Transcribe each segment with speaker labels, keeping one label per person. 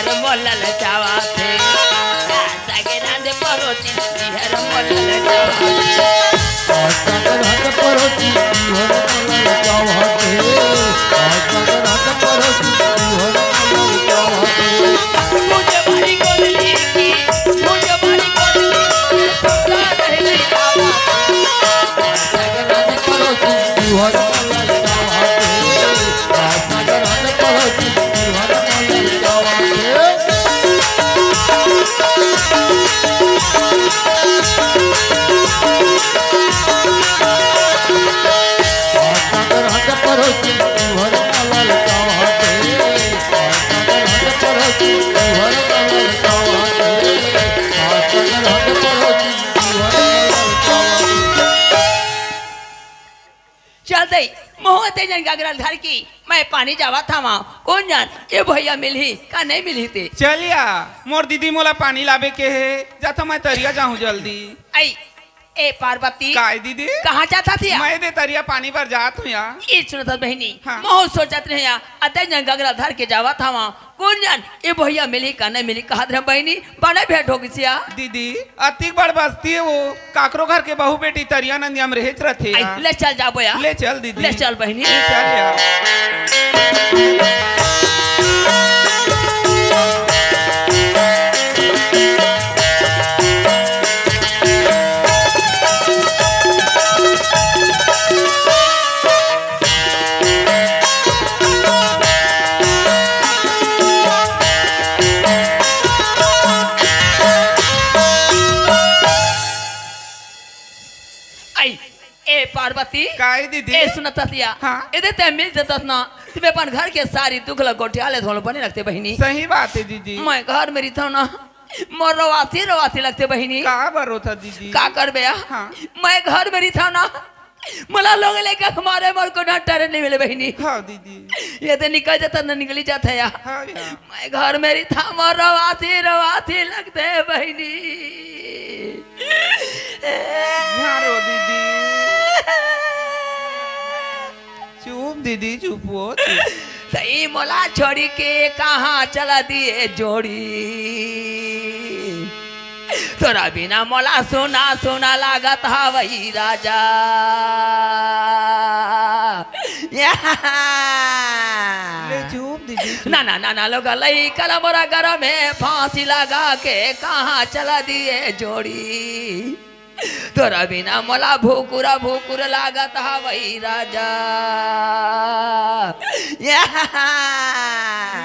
Speaker 1: बिहर molal चावा थे सगे रांध परोसी बिहर मोलल चावा
Speaker 2: सागर हाथ परोसी बिहर मोलल चावा थे सागर हाथ परोसी बिहर मोलल चावा थे
Speaker 1: मुझे भारी कोली की मुझे भारी कोली सुना नहीं आवा
Speaker 2: सागर हाथ परोसी बिहर मोलल चावा थे सागर हाथ परोसी बिहर मोलल चावा थे सागर हाथ परोसी बिहर मोलल चावा थे सागर हाथ परोसी बिहर मोलल चावा थे सागर हाथ परोसी बिहर मोलल चावा थे
Speaker 1: चलते मोहते जन गगरल धर की मैं पानी जावा था वहाँ कौन जान ये भैया मिली का नहीं मिली थे
Speaker 3: चलिया मोर दीदी मोला पानी लावे के है जाता मैं तरिया जाऊं जल्दी
Speaker 1: आई ए पार्वती
Speaker 3: काय दीदी
Speaker 1: कहाँ जाता थी
Speaker 3: मैं दे तरिया पानी पर जात हूँ यार
Speaker 1: ये सुनो तो बहनी
Speaker 3: हाँ।
Speaker 1: बहुत सोचत रहे या अतः जन गगरा धर के जावा था वहाँ कौन जान ये भैया मिली का नहीं मिली कहा बहनी बड़ा भेंट हो गई
Speaker 3: दीदी अति बड़ बस्ती है वो काकरो घर के बहू बेटी तरिया नंदिया में रहे रहते यार।
Speaker 1: ले चल जाबो या
Speaker 3: ले चल दीदी
Speaker 1: ले चल बहनी
Speaker 3: ले चल यार
Speaker 1: आई ए पार्वती
Speaker 3: काय दीदी
Speaker 1: ए सुनता थिया
Speaker 3: हाँ।
Speaker 1: इधर ते मिल जाता ना तुम्हें अपन घर के सारी दुखला गोटियाले धोल बने लगते बहनी
Speaker 3: सही बात है दीदी
Speaker 1: मैं घर मेरी था ना मोर रवासी लगते बहनी
Speaker 3: का बरो था दीदी
Speaker 1: का कर बया
Speaker 3: हाँ।
Speaker 1: मैं घर मेरी था ना मला लोग लेकर हमारे मोर को ना टरे नहीं मिले बहनी
Speaker 3: हाँ दीदी
Speaker 1: ये तो निकल जाता ना निकली जाता या
Speaker 3: हाँ यार
Speaker 1: मैं घर मेरी था मोर रवासी लगते बहनी
Speaker 3: यहाँ रो दीदी चुप दीदी चुप हो चुप।
Speaker 1: सही मोला छोड़ी के कहाँ चला दिए जोड़ी तोरा बिना मोला सोना सोना लागत हा वही राजा
Speaker 3: ले चुप दीदी चुप।
Speaker 1: ना ना ना ना लोग लई कल मोरा घर में फांसी लगा के कहाँ चला दिए जोड़ी तोरा बिना मोला भूकुरा भूकुर लागत हा वही राजा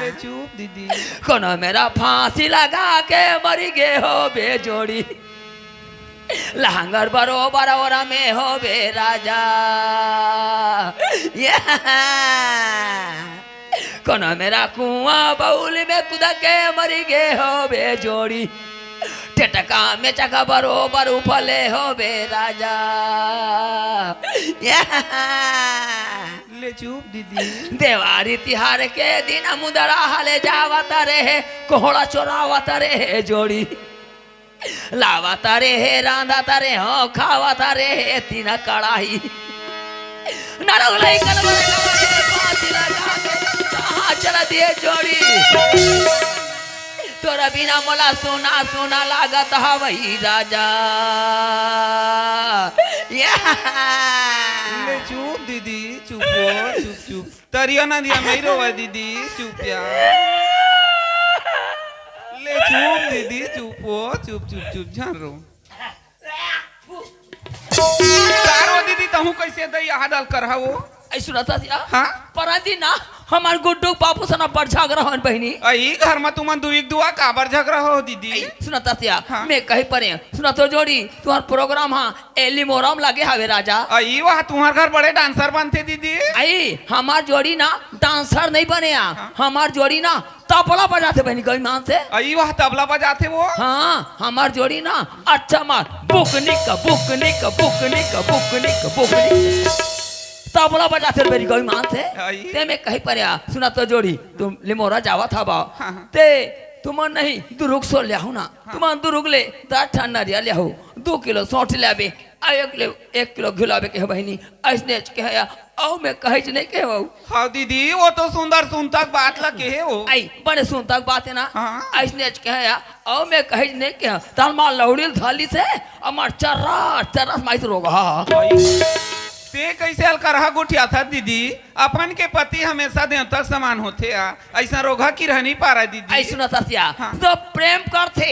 Speaker 3: ले चुप दीदी
Speaker 1: कोनो मेरा फांसी लगा के मरी गे हो बेजोड़ी लहंगर बरोबर ओरा में हो बे राजा कोनो मेरा कुआं बाउल में कूद के मरी गे हो बेजोड़ी टेटका में चका बरोबर उफले हो बे राजा
Speaker 3: ले चुप दीदी
Speaker 1: देवारी तिहार के दिन मुदरा हले जावत रहे कोहड़ा चोरावत रहे जोड़ी लावत रहे रांधत रहे हो खावत रहे तीन कड़ाही नरक लई कलवर फांसी लगा के कहाँ चला दिए जोड़ी तोरा बिना मोला सोना सोना लागत हा वही राजा
Speaker 3: ले चुप दीदी चुप हो चुप चुप तरिया ना दिया मैं रोवा दीदी चुप यार ले चुप दीदी चुप हो चुप चुप चुप जान रो तारो दीदी तहु कैसे दई हादल करहा वो
Speaker 1: ऐसु रहता दिया
Speaker 3: हाँ
Speaker 1: परांदी ना हमार गुड्डू बापू सना पर झगड़ा होन बहनी
Speaker 3: आई घर में तुमन दुई दुआ काबर झगड़ा हो दीदी
Speaker 1: सुनता सिया
Speaker 3: हाँ।
Speaker 1: मैं कहीं परे सुना तो जोड़ी तुम्हार प्रोग्राम हाँ एली मोरम लगे हवे राजा
Speaker 3: आई वह तुम्हार घर बड़े डांसर बनते दीदी
Speaker 1: आई हमार जोड़ी ना डांसर नहीं बने हमार जोड़ी ना तबला बजाते बहनी गई मान से
Speaker 3: आई वह तबला बजाते वो
Speaker 1: हाँ हमार जोड़ी ना अच्छा मार बुकनिक बुकनिक बुकनिक बुकनिक बुकनिक तबला बजाते बेरी गई मान से
Speaker 3: आई।
Speaker 1: ते मैं कहीं पर सुना तो जोड़ी तुम लिमोरा जावा था बा
Speaker 3: हाँ।
Speaker 1: ते तुम नहीं दुरुग सो लिया ना तुम दुरुग ले 10 ठन नरिया लिया 2 किलो सौठ लिया आ 1 किलो घिलावे के है बहनी ऐसने के है औ मैं कहे नहीं के हो
Speaker 3: हाँ दीदी वो तो सुंदर सुनतक बात लगे है वो
Speaker 1: आई बड़े सुनता बात है ना
Speaker 3: हाँ।
Speaker 1: ऐसने के है औ मैं कहे नहीं के ताल मार लौड़िल थाली से अमर चर्रा माइस रोग हाँ
Speaker 3: ते कैसे अलकरहा गुठिया था दीदी अपन के पति हमेशा देवतक समान होते आ ऐसा रोगा की रह नहीं पा रहा दीदी
Speaker 1: ऐ सुना तसिया
Speaker 3: हाँ।
Speaker 1: तो प्रेम करते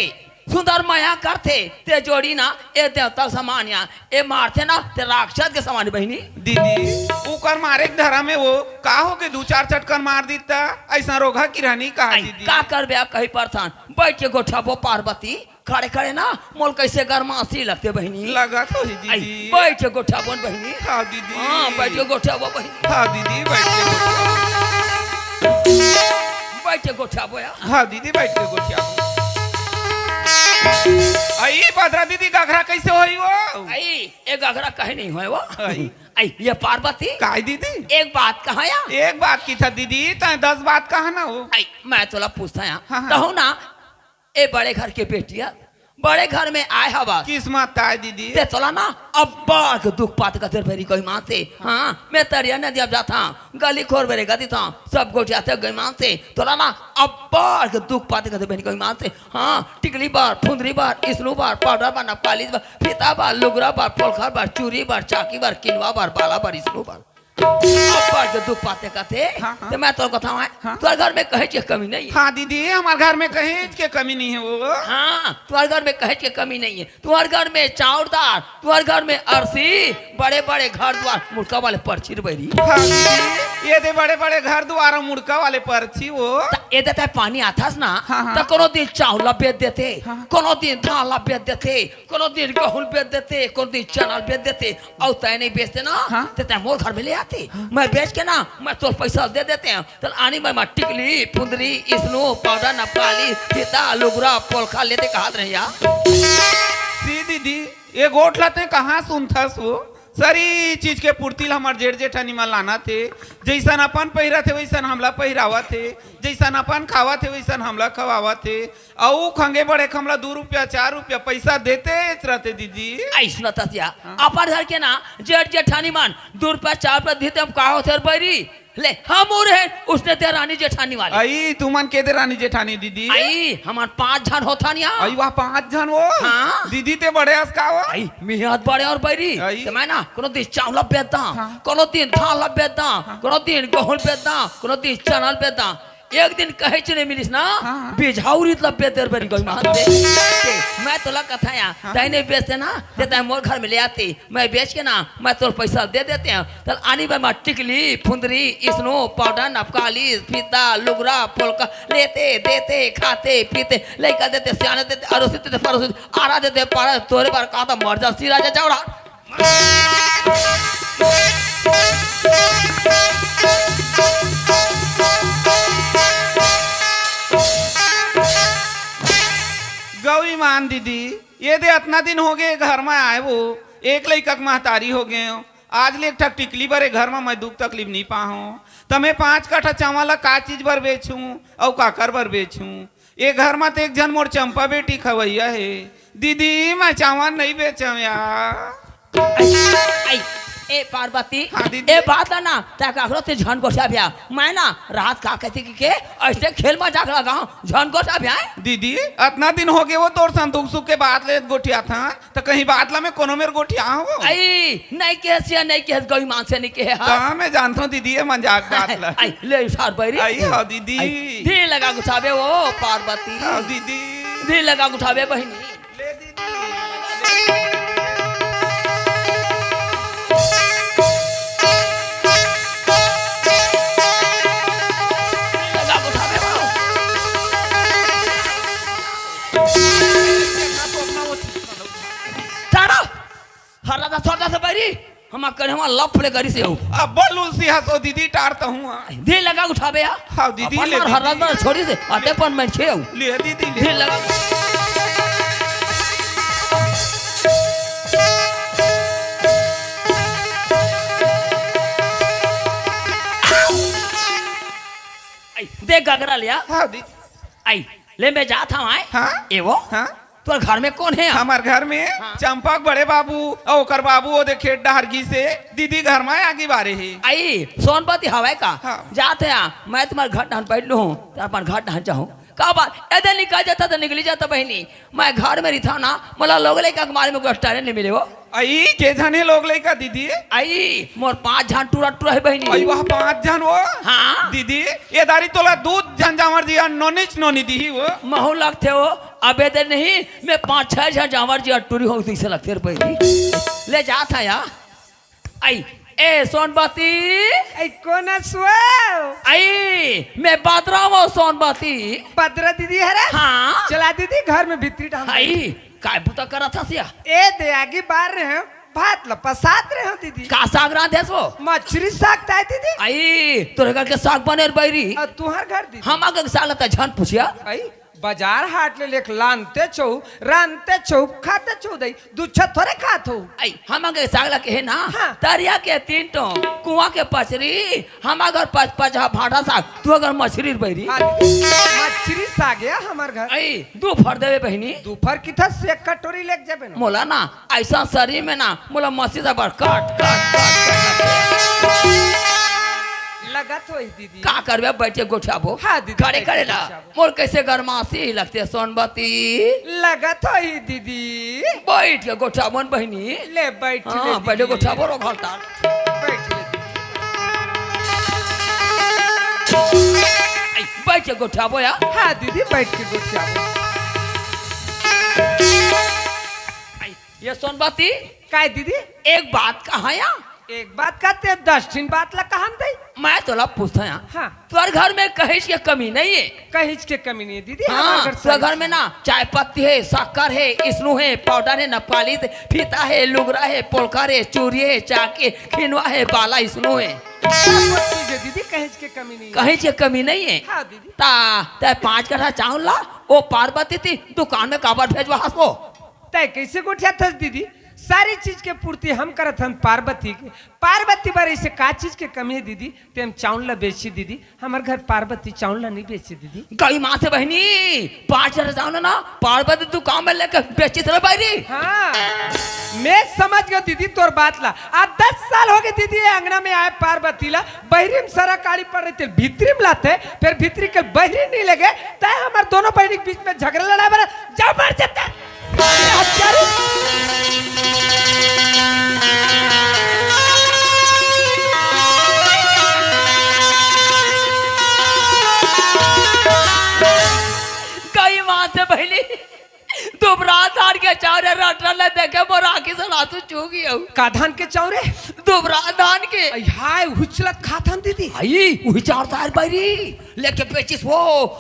Speaker 1: सुंदर माया करते ते जोड़ी ना ए देवता समान या ए मारते ना ते राक्षस के समान बहनी
Speaker 3: दीदी ऊकर मारे के धरा में वो का हो के 2-4 चटकन मार दीता ऐसा रोगा की रहनी कहा
Speaker 1: आई
Speaker 3: दीदी
Speaker 1: का करबे कहीं परथान बैठ के गोठा पार्वती खड़े खड़े ना मोल कैसे गरमासी लगते बहनी
Speaker 3: लगा तो ही
Speaker 1: आई
Speaker 3: दीदी
Speaker 1: बैठ के गोठा बन बहनी
Speaker 3: हाँ दीदी
Speaker 1: हाँ बैठ के गोठा बो बहनी
Speaker 3: हाँ दीदी बैठ के
Speaker 1: बैठ के गोठा बोया
Speaker 3: हाँ दीदी बैठ के गुठिया आई भद्रा दीदी घघरा कैसे होई वो
Speaker 1: आई एक अगरा कहे नहीं हुए वो
Speaker 3: आई।
Speaker 1: आई ये पार्वती
Speaker 3: काय दीदी
Speaker 1: एक बात कहा या
Speaker 3: एक बात की था दीदी तय 10 बात कहा ना वो
Speaker 1: आई मैं तोला पूछता या
Speaker 3: हाँ।
Speaker 1: कहूँ ना ए बड़े घर के बेटिया बड़े घर में आए हवा
Speaker 3: किस्मत है दीदी
Speaker 1: ते तोला ना अब्बा के दुख पात का तेरे फेरी कोई मां से हाँ मैं तरिया नदी अब जाता गली खोर बेरे गदी था सब गोट जाते गई मां से तोला ना अब्बा के दुख पात का तेरे फेरी कोई मां से हाँ टिकली बार फुंदरी बार इसलू बार पाउडर बार नपाली बार फीता बार लुगरा बार पोलखा बार चूरी बार चाकी बार किनवा बार बाला बार इसलू बार अब्बा के दुख पाते का थे
Speaker 3: हाँ, हाँ।
Speaker 1: तो मैं तो कथा है
Speaker 3: हाँ।
Speaker 1: तुम्हारे घर में कहे के कमी नहीं है
Speaker 3: हाँ दीदी हमारे घर में कहीं के कमी नहीं है वो
Speaker 1: हाँ तुम्हारे घर में कहे के कमी नहीं है तुम्हारे घर में चाउरदार तुम्हारे घर में अरसी बड़े बड़े घर द्वार मुर्का वाले पर्ची बैरी
Speaker 3: हाँ दीदी ये दे बड़े बड़े घर द्वारा मुड़का वाले परछी वो
Speaker 1: ये देता है पानी आथास ना
Speaker 3: हाँ, हाँ।
Speaker 1: तो कोनो दिन चावल बेच देते
Speaker 3: हाँ।
Speaker 1: कोनो दिन दाल बेच देते कोनो दिन गेहूं बेच देते कोनो दिन चना बेच देते और तय नहीं बेचते ना
Speaker 3: हाँ।
Speaker 1: तो तय मोर घर में ले आते मैं बेच के ना मैं तो पैसा दे देते हैं तो आनी मैं टिकली फुंदरी इसनो पाउडर नपाली फीता लुगरा पोलखा लेते कहा रहे यार
Speaker 3: सी दीदी ये गोट लाते कहाँ सुनथस वो सारी चीज के पूर्ति हमार जेठ जेठानी में लाना थे जैसन अपन पहिरा थे वैसन हमला पहिरावा थे जैसन अपन खावा थे वैसन हमला खवावा थे और खंगे बड़े हमला 2 रुपया 4 रुपया पैसा देते रहते दीदी
Speaker 1: ऐसा तसिया अपन घर के ना जेठ जेठानी मान 2 रुपया 4 रुपया देते हम कहा होते बैरी ले हम और है उसने ते रानी जेठानी वाली
Speaker 3: आई तुमन के दे रानी जेठानी दीदी
Speaker 1: आई हमार 5 जन होता नहीं
Speaker 3: आई वाह 5 जन वो
Speaker 1: हाँ।
Speaker 3: दीदी ते बड़े अस्कावा
Speaker 1: आई मियाद बड़े और बैरी
Speaker 3: आई।
Speaker 1: तो मैं ना कोनो दिन चावल बेचता
Speaker 3: हाँ।
Speaker 1: कोनो दिन दाल बेचता कोनो दिन गेहूं बेचता कोनो दिन चना बेचता एक दिन कहे चने मिलिस ना
Speaker 3: हाँ।
Speaker 1: बिझाउरी मतलब बेदर बरी गई मान दे मैं तोला कथा या तय नहीं बेचते ना देता है मोर घर में ले आती मैं बेच के ना मैं तो पैसा दे देते हैं तो आनी में टिकली फुंदरी इसनो पाउडर नपकाली फीता लुगरा पोलका लेते देते खाते पीते लेकर देते सियाने देते अरोसी देते परोसी आरा देते पारा तोरे बार कहा था मर जा सी राजा चावड़ा
Speaker 3: गौरी मान दीदी ये दे इतना दिन हो गए घर में आए वो एक लड़का महतारी हो गए हो आज ले एक ठक टिकली बरे घर में मैं दुख तकलीफ नहीं पाऊँ तो मैं 5 कट्ठा चावल का चीज बर बेचूं और काकर बर बेचूं ये घर में तो एक जन मोर चंपा बेटी खवैया है दीदी मैं चावल नहीं बेचूं यार
Speaker 1: आई ए पार्वती
Speaker 3: हाँ दीदी।
Speaker 1: ए बात है ना ताकरो ते झन गोठा भया मैं ना रात का कहती के ऐसे खेल में जाकर लगा झन गोठा भया
Speaker 3: दीदी इतना दिन हो गए वो तोर संतुक सुख के बात ले गोठिया था तो कहीं बात ला में कोनो मेरे गोठिया हो
Speaker 1: आई नहीं के नहीं के गई मान से नहीं के
Speaker 3: कहाँ मैं जानता हूँ दीदी ये मजाक बात ला
Speaker 1: आई ले सार बैरी
Speaker 3: आई हाँ दीदी
Speaker 1: धी लगा गुठावे वो पार्वती
Speaker 3: हाँ दीदी
Speaker 1: धी लगा गुठावे बहनी
Speaker 3: ले दीदी
Speaker 1: लगा गुठावे वो टाड़ा हरा दा छोटा से बैरी हम करे हम लप ले करी से हो
Speaker 3: अब बोलू सिंहा दीदी टारता हूँ
Speaker 1: धी लगा उठावे या
Speaker 3: हाँ दीदी ले
Speaker 1: अपन हर रात छोड़ी से अटे पर मैं छे हूं
Speaker 3: ले दीदी
Speaker 1: धी
Speaker 3: ले
Speaker 1: लगा आई देख गगरा लिया
Speaker 3: हाँ दीदी
Speaker 1: आई ले मैं जाता हूं आए
Speaker 3: हाँ
Speaker 1: ए वो
Speaker 3: हाँ
Speaker 1: तोर घर में कौन है
Speaker 3: हमार घर में चंपक बड़े बाबू और ओकर बाबू वो देखे डहरगी से दीदी घर में आगे बारे है।
Speaker 1: आई सोनपति हवाई का
Speaker 3: हाँ।
Speaker 1: जाते हैं मैं तुम्हारे घर ढान बैठ लू हूँ तो अपन घर ढान जाऊँ का बात इधर निकल जाता तो निकली जाता बहनी मैं घर में रही ना मला लोग लेकर मारे में गोष्टारे नहीं मिले वो
Speaker 3: आई के जने लोग लइका दीदी
Speaker 1: आई मोर 5 जन टूरा टूरा है बहनी
Speaker 3: आई वह 5 जन वो
Speaker 1: हाँ
Speaker 3: दीदी ये दारी तोला दूध झंझावर जी नोनिच नोनी दी वो
Speaker 1: महू लगते हो अबे दे नहीं मैं 5-6 जन जावर जी टूरी हो इसे लगते रे बहनी ले जा था यार आई ए सोनपति
Speaker 4: ऐ कोना सुआ
Speaker 1: आई मैं बात रहा हूँ सोनपति
Speaker 4: पदरा दीदी है रे
Speaker 1: हाँ
Speaker 4: चला दीदी घर में भीतरी डाल
Speaker 1: आई काय बुता करा था सिया
Speaker 4: ए दे आगे बाहर रहे हो भात लपसात रहे हो दीदी
Speaker 1: का साग रहा थे सो
Speaker 4: मछली साग ताई दीदी
Speaker 1: आई तोरे घर के साग बने बैरी
Speaker 4: और तुहार घर दीदी
Speaker 1: हम अगर साग लता झन पूछिया
Speaker 4: आई बाजार हाट ले लेख लानते चौ रानते चौ खाते चौ दई दूछा थोड़े खात हो
Speaker 1: आई हम अगर साग लगे है ना
Speaker 4: हाँ।
Speaker 1: तरिया के 3 टो कुआं के पचरी हम अगर 5-5 भाटा साग तू अगर मछली बैरी
Speaker 4: हाँ, मछली साग है हमार घर
Speaker 1: आई दू फर देवे बहनी
Speaker 4: दोपहर की था से कटोरी लेके जाबे ना
Speaker 1: मोला ना ऐसा शरीर में ना मोला मछली से बर काट काट काट
Speaker 4: लगत हो दीदी
Speaker 1: का करबे बैठे गोठाबो
Speaker 4: हाँ दीदी,
Speaker 1: खड़े
Speaker 4: बैठ
Speaker 1: करे
Speaker 4: के
Speaker 1: ला
Speaker 4: गोठाबो।
Speaker 1: मोर कैसे गरमासी लगते सोनबती
Speaker 4: लगत हो दीदी
Speaker 1: बैठ के गोठाबन बहनी
Speaker 4: ले बैठ ले
Speaker 1: हाँ बैठे
Speaker 4: दीदी।
Speaker 1: गोठाबो रो घलता
Speaker 4: बैठ ले
Speaker 1: आई बैठ के गोठाबो या
Speaker 4: हाँ दीदी बैठ के गुस्सा
Speaker 1: आई ये सोनबती
Speaker 4: काय दीदी
Speaker 1: एक बात कहा या
Speaker 4: एक बात कहते 10 दिन बात ला कहन दई
Speaker 1: मैं तोला पूछता या
Speaker 4: हाँ
Speaker 1: तोर घर में कहिश के कमी नहीं है
Speaker 4: कहीं के कमी नहीं है दीदी
Speaker 1: हाँ
Speaker 4: हमारे
Speaker 1: तो
Speaker 4: सारी
Speaker 1: घर में ना चाय पत्ती है शक्कर है इसनू है पाउडर है नपाली फीता है लुगरा है पोलकर है चूरी है चाके खिनवा है बाला इसनू है
Speaker 4: सब चीज है दीदी कहीं के कमी नहीं है
Speaker 1: कहीं से कमी नहीं है
Speaker 4: हाँ दीदी
Speaker 1: ता ते 5 कट्ठा चावल ला वो पार्वती थी दुकान में काबर भेजवा हसो
Speaker 4: तय कैसे गोठिया था दीदी सारी चीज के पूर्ति हम करत हन पार्वती के पार्वती बारे से का चीज के कमी है दीदी ते हम चावल ला बेची दीदी हमारे घर पार्वती चावल ला नहीं बेची दीदी
Speaker 1: गई माँ से बहनी 5 कट्ठा चावल ना पार्वती दुकान में लेकर बेची तरह बैरी
Speaker 4: हाँ मैं समझ गया दीदी तोर बात ला अब 10 साल हो गए दीदी ये अंगना में आए पार्वती ला बहरी में सारा काली पड़ रही थी भीतरी में लाते फिर भीतरी के बहरी नहीं लगे तय हमारे दोनों बहनी के बीच में झगड़ा लड़ा बड़ा जा मर जाता
Speaker 1: गई माँ से बहनी दुबरा धान के चावल रटल देखे मोर आँखी से लातू चू गई
Speaker 4: का धान के चौरे
Speaker 1: दुबरा धान के
Speaker 4: हाय हुचलत खाथन दीदी
Speaker 1: आई वही चार तार बैरी लेके बेचिस वो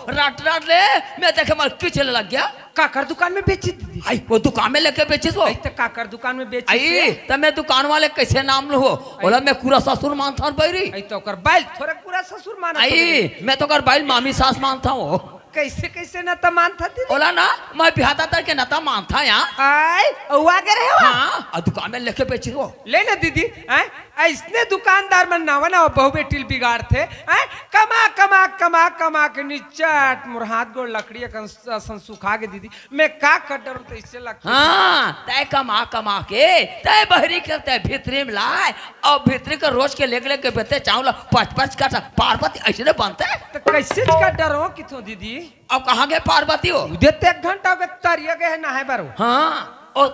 Speaker 1: रट रट ले मैं देखे मर किचले लग गया
Speaker 4: काकर दुकान में बेची दीदी
Speaker 1: आई वो दुकान में लेके बेचिस वो
Speaker 4: आई तो काकर दुकान में बेची
Speaker 1: आई तब मैं दुकान वाले कैसे नाम लो हो बोला मैं पूरा ससुर मानता हूँ बैरी
Speaker 4: आई तो कर बैल थोड़ा पूरा ससुर माना
Speaker 1: आई मैं तो कर बैल मामी सास मानता हूँ
Speaker 4: कैसे कैसे न तो मानता दीदी
Speaker 1: बोला ना मैं बिहाता तर के नता मानता यहाँ
Speaker 4: आई औवा के रहे हो
Speaker 1: हाँ और दुकान में लेके बेचिस वो
Speaker 4: ले ना दीदी हैं ऐसने दुकानदार मन नावा ना बहु बेटिल बिगाड़ थे हैं कमा कमा कमा कमा के नीचाट मोर हाथ गोड़ लकड़ी सन सुखा के दीदी मैं का कर डर तो इससे लगता
Speaker 1: हाँ तय कमा कमा के तय बहरी के तय भीतरी में लाए और भीतरी के रोज के लेके लेके बेते चावल 5-5 का पार्वती ऐसे बनते
Speaker 4: तो कैसे का डर हो किथों दीदी
Speaker 1: अब कहाँ गए पार्वती हो
Speaker 4: देते 1 घंटा हो गए तरिया गए नहाए बारो
Speaker 1: हाँ और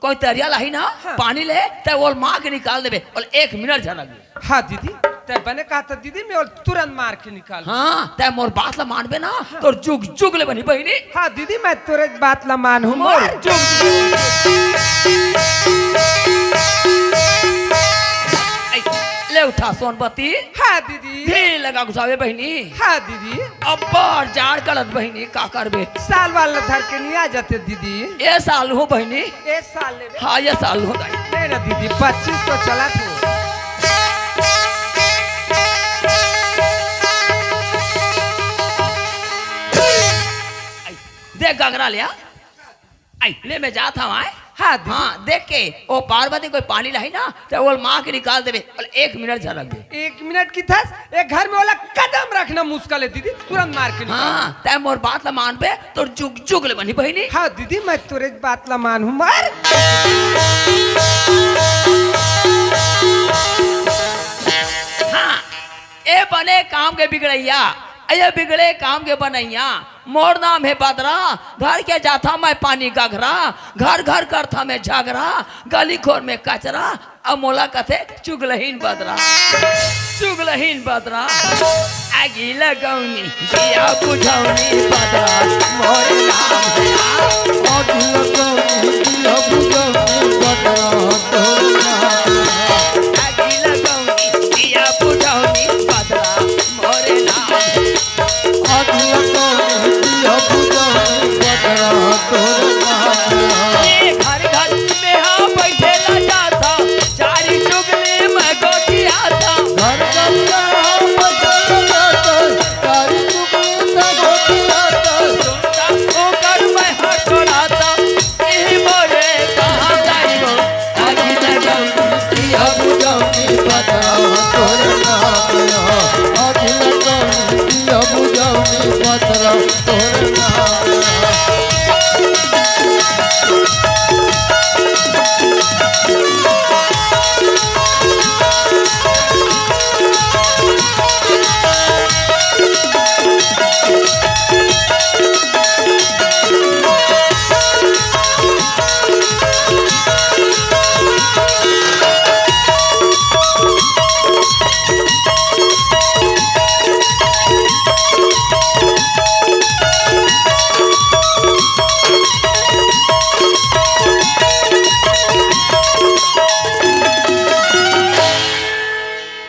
Speaker 1: कोई तरिया लाई ना
Speaker 4: हाँ।
Speaker 1: पानी ले तय वो मार के निकाल देवे और 1 मिनट झलक
Speaker 4: हाँ दीदी तय बने कहा था दीदी मैं और तुरंत मार के निकाल
Speaker 1: हाँ तय मोर बात ला मानबे ना तो जुग जुग ले बनी बहिनी
Speaker 4: हाँ दीदी मैं तुरे बात ला मान हूँ मोर
Speaker 1: ऐ, ले उठा सोनपति
Speaker 4: हाँ दीदी
Speaker 1: भी लगा घुसावे बहिनी
Speaker 4: हाँ दीदी
Speaker 1: अब बार जाड़ गलत बहिनी का करबे
Speaker 4: साल वाला धर के नहीं आ जाते दीदी
Speaker 1: ये साल हो बहिनी
Speaker 4: 1 साल ले
Speaker 1: हाँ ये साल हो गई
Speaker 4: नहीं ना दीदी 25 तो चला था
Speaker 1: देख गगरा लिया आई ले मैं जाता हूँ आए
Speaker 4: हाँ दीदी।
Speaker 1: हाँ देख के वो पार्वती कोई पानी लाई ना तो वो माँ के निकाल देवे और 1 मिनट झलक दे।
Speaker 4: 1 मिनट की थस एक घर में वाला कदम रखना मुश्किल है दीदी, तुरंत मार के निकाल।
Speaker 1: हाँ तय मोर बात ला मान पे तो जुग जुग ले बनी बहनी।
Speaker 4: हाँ दीदी मैं तुरे बात ला मान हूँ मार।
Speaker 1: हाँ ए बने काम के बिगड़ैया, ये बिगड़े काम के बनैया। मोर नाम है बदरा, घर के जाथा मैं पानी गघरा, घर घर करथा मैं झगड़ा, गली खोर में कचरा, अमोला कथे चुगलहीन बदरा, चुगलहीन बदरा। आगी लगौनी दिया बुझौनी बदरा, मोर नाम है
Speaker 2: आग लगाऊं दिया बुझाऊं बदरा तोर नाम।
Speaker 1: आगी लगौनी दिया बुझौनी बदरा, मोर नाम है।
Speaker 2: आग लगाऊं दिया बुझाऊं बदरा तोर नाम।
Speaker 1: ये घर घर में हाँ बैठे ला जाता, चारी चुगली में गोटिया था।
Speaker 2: घर गंगा बदल जाता, तारी चुगली सा गोटी आता।
Speaker 1: सुनता होकर मैं हटोलाता, यही मोरे कहाँ जाइबो। आगी लगौनी
Speaker 2: दिया बुझाऊं बदरा तोर नाम। आग लगाऊं दिया बुझाऊं बदरा तोर नाम।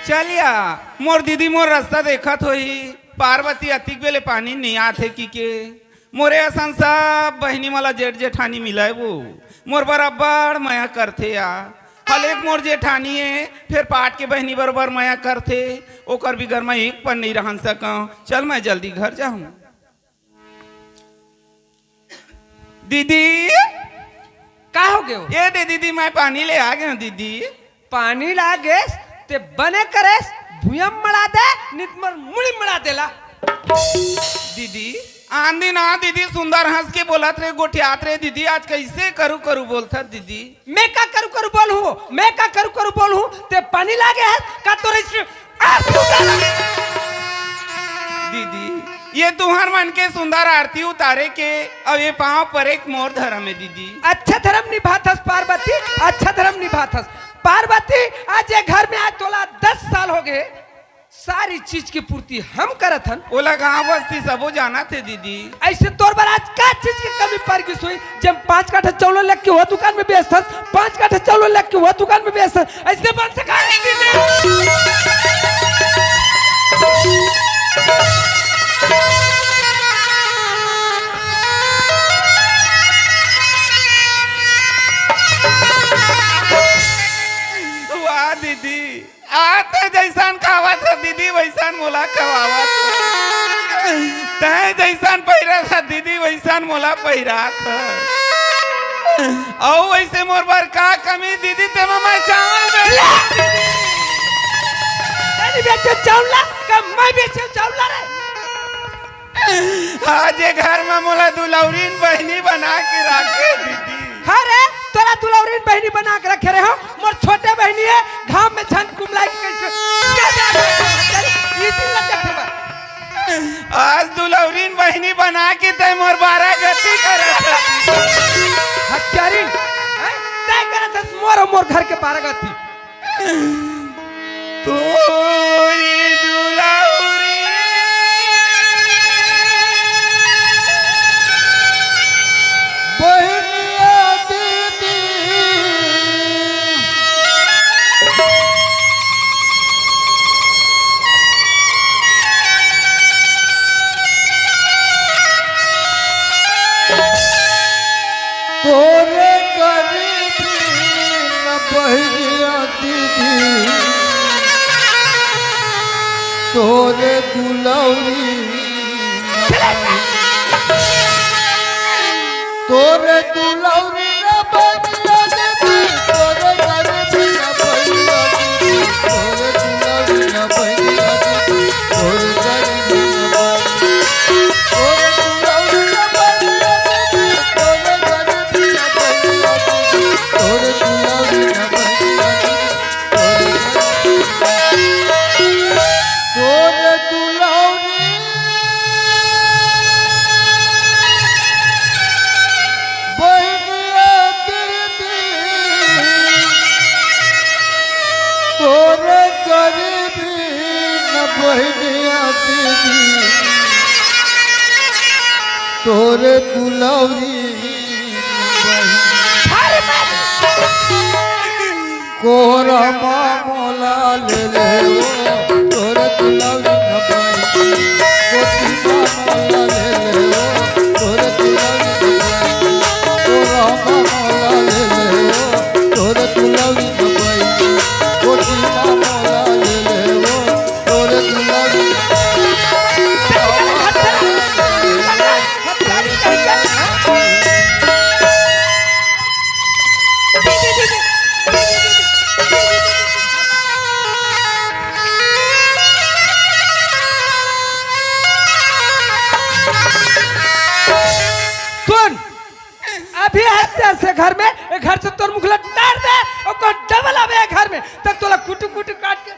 Speaker 3: चलिया मोर दीदी मोर रास्ता देखत होई, पार्वती अतिक बेले पानी नहीं आथे की के। मोरे असन सब बहनी मला जेठ जेठानी मिलाए वो मोर बराबर माया करथे या। हल एक मोर जेठानी है फिर पाट के बहनी बराबर माया करथे, ओकर बिगर मैं एक पर नहीं रहन सकूं। चल मैं जल्दी घर जाऊं। दीदी
Speaker 4: का हो गयो?
Speaker 3: ये दे दीदी मैं पानी ले आ गया हूं दीदी।
Speaker 4: पानी लागे ते बने करे भूयम मड़ा दे नितमर मुड़ी मड़ा देला।
Speaker 3: दीदी आंधी ना दीदी सुंदर हंस के बोलत रे गोठियात रे दीदी आज कैसे करू करू बोलता दीदी।
Speaker 4: मैं का करू करू बोलूं, मैं का करू करू बोलूं ते पानी लागे है का तोरे
Speaker 3: दीदी ये तुम्हार मन के सुंदर आरती उतारे के अब ये पाँव पर एक मोर धर्म है दीदी।
Speaker 4: अच्छा धर्म निभाथस पार्वती, अच्छा धर्म निभाथस पार्वती। आज ये घर में आज तोला 10 साल हो गए, सारी चीज की पूर्ति हम करत हन।
Speaker 3: ओला गाँव बस्ती सबो जाना थे दीदी।
Speaker 4: ऐसे तोर बार आज का चीज की कमी पड़ गई सोई? जब 5 काठा चावल लग के वो दुकान में बेचता, 5 काठा चावल लग के वो दुकान में बेचता, ऐसे बन सका
Speaker 3: वाह दीदी आते जैसान खावत था दीदी वैसान मोला खवावत। तय जैसान पहिरा था दीदी वैसान मोला पहिरा था। औ वैसे मोर बार का कमी दीदी ते मैं चावल
Speaker 4: नहीं बेचे चावला का मैं बेचे चावला रे।
Speaker 3: आज ये घर में मोला दुलौरीन बहनी बना के रखे दीदी।
Speaker 4: हाँ रे तोरा दुलौरीन बहनी बना के रखे रहे हो। मोर छोटे बहनी है घाम में छन कुमलाई के कैसे ये दिन लग जाते बा।
Speaker 3: आज दुलौरीन बहनी बना के तय मोर 12 गति करत।
Speaker 4: हत्यारीन तय करत है मोर घर के 12 गति।
Speaker 3: तोरी दुलौरी
Speaker 2: बहनिया दीदी तोरे गरीबी न बहनिया दीदी तोरे दुलौरी तोरे दुलौरी न बहनिया बहनिया दीदी तोरे दुलौरी कोरा मोला ले ले तोरे दुलौरी न पाई कोठी मोला ले ले तोरे दुलौरी न पाई कोरा मोला ले ले तोरे दुलौरी न पाई कोठी मोला ले ले तोरे दुलौरी
Speaker 4: सुन अभी हत्या से घर में एक घर से तोर मुखला तार दे और को डबल आवे घर में तब तोला कुटु कुटु काट के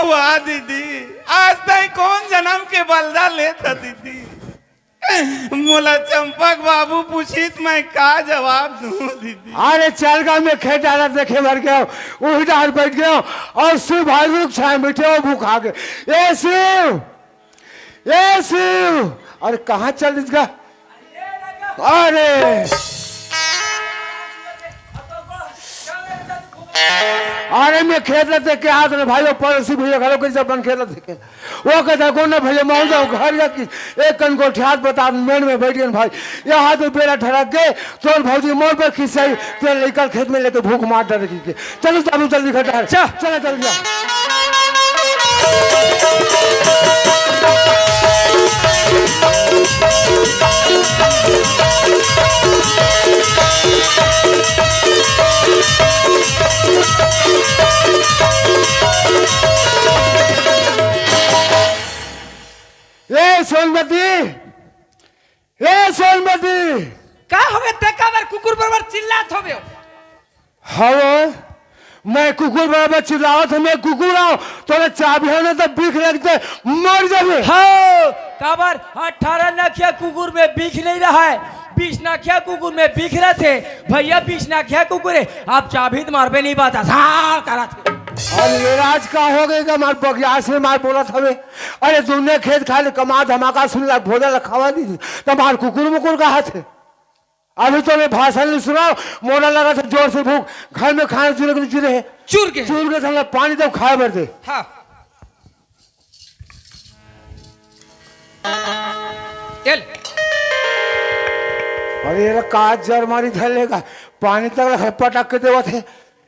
Speaker 3: वाह दीदी, आज तक कौन जन्म के बलदा लेता दीदी। मोला चंपक बाबू पूछित मैं का जवाब दूं दीदी।
Speaker 5: अरे चल गाँव में खेत डाला देखे भर गया वही डाल बैठ गया और शिव भाई रुक छाए बैठे हो भूख आ गए। ए शिव अरे कहाँ चल इसका। अरे मैं खेत लेते के हाथ में भाई पड़ोसी भैया घरों के जब बन खेत लेते वो कहता कौन ना भैया माउंट जाओ घर जा की एक कन को ठियात बता मेड़ में बैठ गए भाई ये हाथ में बेड़ा ठड़क के तो भौजी मोड़ पर खिंचाई तो लेकर खेत में लेके भूख मार डर की चलो चालू जल्दी खटा चलो चल जा। सोनमती
Speaker 4: का हो गए देखा बार कुकुर बराबर चिल्लात हो गयो।
Speaker 5: हाँ मैं कुकुर बराबर चिल्लाओ तो मैं कुकुर आओ तो चाबी है ना तो बीख लगते मर जावे।
Speaker 4: हाँ काबर 18 नखिया कुकुर में बीख नहीं रहा है 20 नखिया कुकुर में बीख रहे थे भैया 20 नखिया कुकुर है आप चाबी तो मारबे नहीं पाता करा थे।
Speaker 5: अरे राज का हो गई का मार बगिया से मार बोला था अरे तुमने खेत खाली कमा धमाका सुन ला भोजन खावा दी थी तो मार कुकुर मुकुर का हाथ है। अभी तो मैं भाषण नहीं सुनाओ मोड़ा लगा था जोर से भूख घर में खाने चूर के पानी तब खाए भर दे।
Speaker 4: हाँ
Speaker 5: अरे ये काज जर मारी धलेगा पानी तक पटक के देवा थे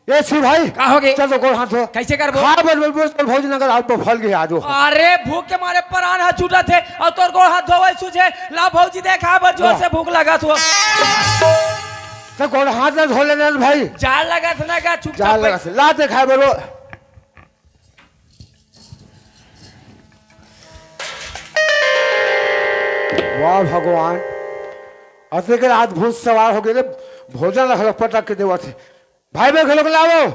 Speaker 5: ये सी भाई
Speaker 4: का हो गए
Speaker 5: चल तो गोड़ हाथ हो
Speaker 4: कैसे कर
Speaker 5: खा बर भोजन अगर आप तो फल गए आज
Speaker 4: अरे भूख के मारे प्राण हाथ छूटा थे और तोर गोड़ हाथ धोवे सूझे ला भौजी देखा बर जोर से भूख लगा तो
Speaker 5: गोड़ हाथ ना धो लेना भाई
Speaker 4: जाल लगा था ना का
Speaker 5: जाल लगा से लाते खाए बरो। वाह भगवान अते के रात भूत सवार हो गए भोजन रख पटक के देवा थे भाई बे घलोक लावो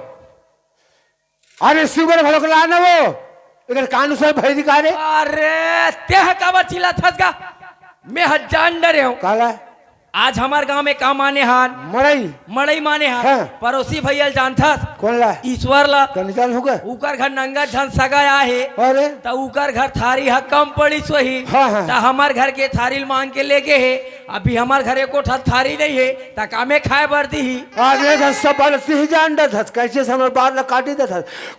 Speaker 5: अरे शिवर घलोक लाना वो इधर कानू से भाई दिखा रे।
Speaker 4: अरे तेह काबर चिल्ला थसगा मैं हजार डरे हूं
Speaker 5: काला
Speaker 4: आज हमारे गांव में काम आने हान मड़ई माने हान
Speaker 5: हाँ।
Speaker 4: पड़ोसी भैया जानता
Speaker 5: कौन ला
Speaker 4: ईश्वर ला
Speaker 5: निकाल होगा
Speaker 4: उकर घर नंगा झन सगाया है
Speaker 5: अरे
Speaker 4: तो उकर घर थारी हा कम पड़ी सोही
Speaker 5: हाँ।
Speaker 4: तो हमार घर के थारी मांग के लेके है अभी हमार घरे को थारी नहीं है तो कामे खाए बरती ही
Speaker 5: आगे धस सब ही जान धस कैसे समय बात ला काटी दे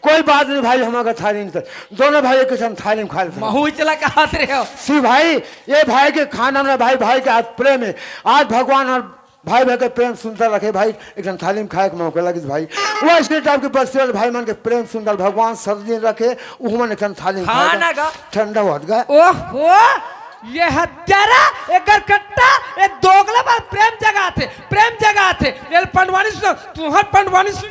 Speaker 5: कोई बात नहीं भाई हमारा थाली नहीं दोनों भाई के संग थाली में खा लेते
Speaker 4: महू चला कहा रहे हो
Speaker 5: सी भाई ये भाई के खाना में भाई के आज प्रेम है आज भगवान और भाई के प्रेम सुंदर रखे भाई एक थाली में खाए के मौका लगे भाई वो इसके टाइप के बच्चे भाई मन के प्रेम सुंदर भगवान सब दिन रखे उमन एक थाली में खाए ठंडा हो गया।
Speaker 4: ओहो ये हत्यारा एक कट्टा एक दोगला बार प्रेम जगह थे ये पंडवानी सुन तुम्हार पंडवानी सुन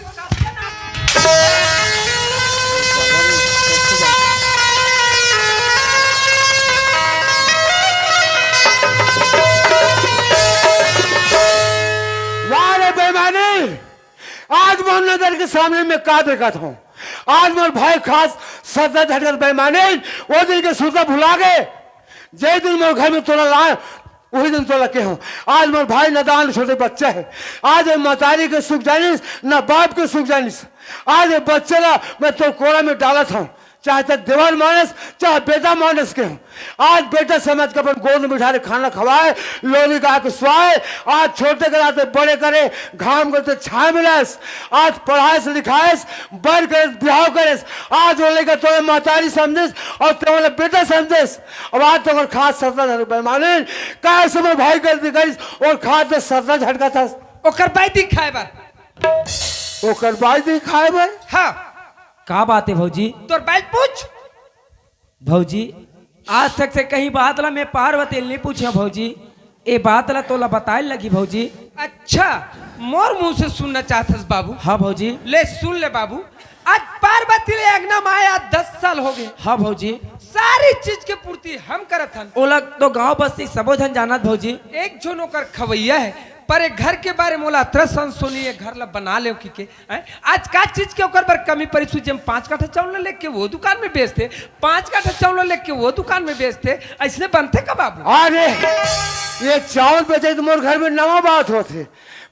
Speaker 5: आज मोहन नजर के सामने में का देखा था आज मोर भाई खास सदा झटकर बेमानी वो दिन के सूता भुला गए जे दिन मोर घर में तोला लाए वही दिन तोला के हूँ। आज मोर भाई नदान छोटे बच्चे है, आज मतारी के सुख जानिस न बाप के सुख जानिस। आज बच्चे ला मैं तो कोड़ा में डाला था, चाहे तो देवर मानस चाहे बेटा मानस के हूँ। आज बेटा समझ के अपन गोद में बिठा खाना खवाए, लोरी गा के स्वाए, आज छोटे कराते बड़े करे, घाम करते छाए मिलास, आज पढ़ाए से लिखाएस, बर करे ब्याह करेस, आज वो लेकर तो मातारी समझेस और तो बेटा समझेस। अब आज तो खास सत्ता बेमाने काय समय भाई गलती करिस और खाते सत्ता झटका था
Speaker 4: ओकर बैदी खाए बार
Speaker 5: ओकर बाद ही खाए भाई।
Speaker 4: हाँ
Speaker 1: का बात है भौजी?
Speaker 4: तोर बैल पूछ।
Speaker 1: भौजी आज तक से कहीं बात ला मैं पार्वती नहीं पूछा भौजी, ये बात ला तोला बताए लगी भौजी।
Speaker 4: अच्छा मोर मुंह से सुनना चाहतस बाबू?
Speaker 1: हाँ भौजी।
Speaker 4: ले सुन ले बाबू, आज पार्वती ले अगना माया 10 साल हो गए।
Speaker 1: हाँ भौजी।
Speaker 4: सारी चीज के पूर्ति हम करत हन।
Speaker 1: ओ लग तो गांव बस्ती सबो जन जानत भौजी।
Speaker 4: एक जो नौकर खवैया है पर एक घर के बारे मोला त्रसन सोनी घर ला बना ले के आज का चीज के ओकर पर कमी पड़ी सु जम 5 काठा चावल लेके वो दुकान में बेचते, 5 काठा चावल लेके वो दुकान में बेचते, ऐसे बनते का बाबू?
Speaker 5: अरे ये चावल बेचे तो मोर घर में नवा बात होते।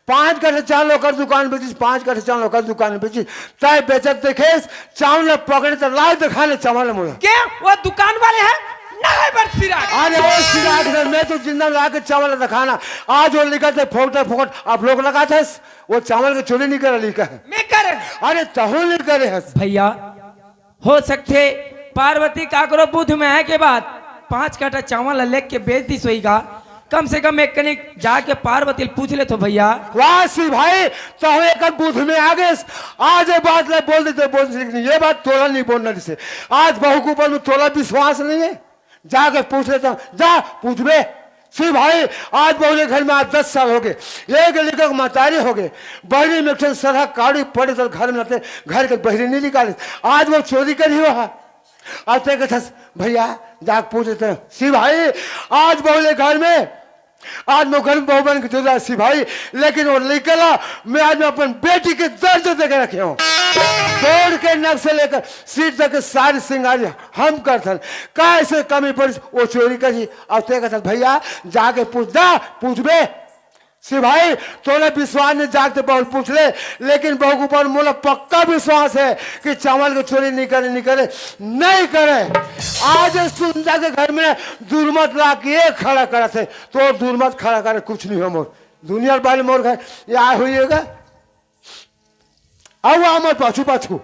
Speaker 5: 5 कट्ठा चावल होकर दुकान बेची, 5 कट्ठा चावल होकर दुकान बेची, तय बेचत देखे चावल पकड़े तो लाए दिखाने चावल मोला
Speaker 4: क्या वो दुकान वाले हैं नहीं बट सिराग।
Speaker 5: अरे वो सिराग ने मैं तो जिंदा ला के चावल दिखाना, आज वो लिखा थे फोकटे फोकट आप लोग लगा थे वो चावल के चोरी नहीं करे लिखा है।
Speaker 4: मैं करे
Speaker 5: अरे तहु नहीं करे है
Speaker 1: भैया, हो सकते पार्वती काकरो बुध में है के बाद 5 काठा चावल लेके के बेच दी सोईगा। कम से कम एक कनिक जाके पार्वती पूछ ले तो भैया।
Speaker 5: वाह सी भाई तो एक बुध में आ गए, आज ये बात ले बोल देते बोल देते, ये बात तोला नहीं बोलना जिसे आज बहू के ऊपर में तोला विश्वास नहीं है, जाके पूछ लेता हूँ, जा पूछ बे सी भाई। आज बहू के घर में आज 10 साल हो गए, एक लेकर मातारी हो गए, बहरी में सरह काड़ी पड़े तो घर में रहते, घर के बहरी नहीं निकाले, आज वो चोरी करी हुआ आते भैया जाके पूछ लेते हैं सी भाई। आज बहू के घर में आज मैं घर में बहू बन के चल सी भाई, लेकिन वो निकला मैं आज मैं अपन बेटी के दर्द देकर रखे हूँ, दौड़ के नक से लेकर सीट तक सारी सिंगारी हम करते कैसे कमी पड़ी वो चोरी करी। अब ते भैया जाके पूछ बे सी भाई, तोने विश्वास नहीं जागते बहू पूछ ले, लेकिन बहू के ऊपर मोला पक्का विश्वास है कि चावल की चोरी नहीं करे नहीं करे। आज सुंदर के घर में दुर्मत ला के खड़ा करा थे तो दुर्मत खड़ा करे कुछ नहीं हो मोर दुनिया वाले मोर घर ये आए हुईगा अब मोर पाछू पाछू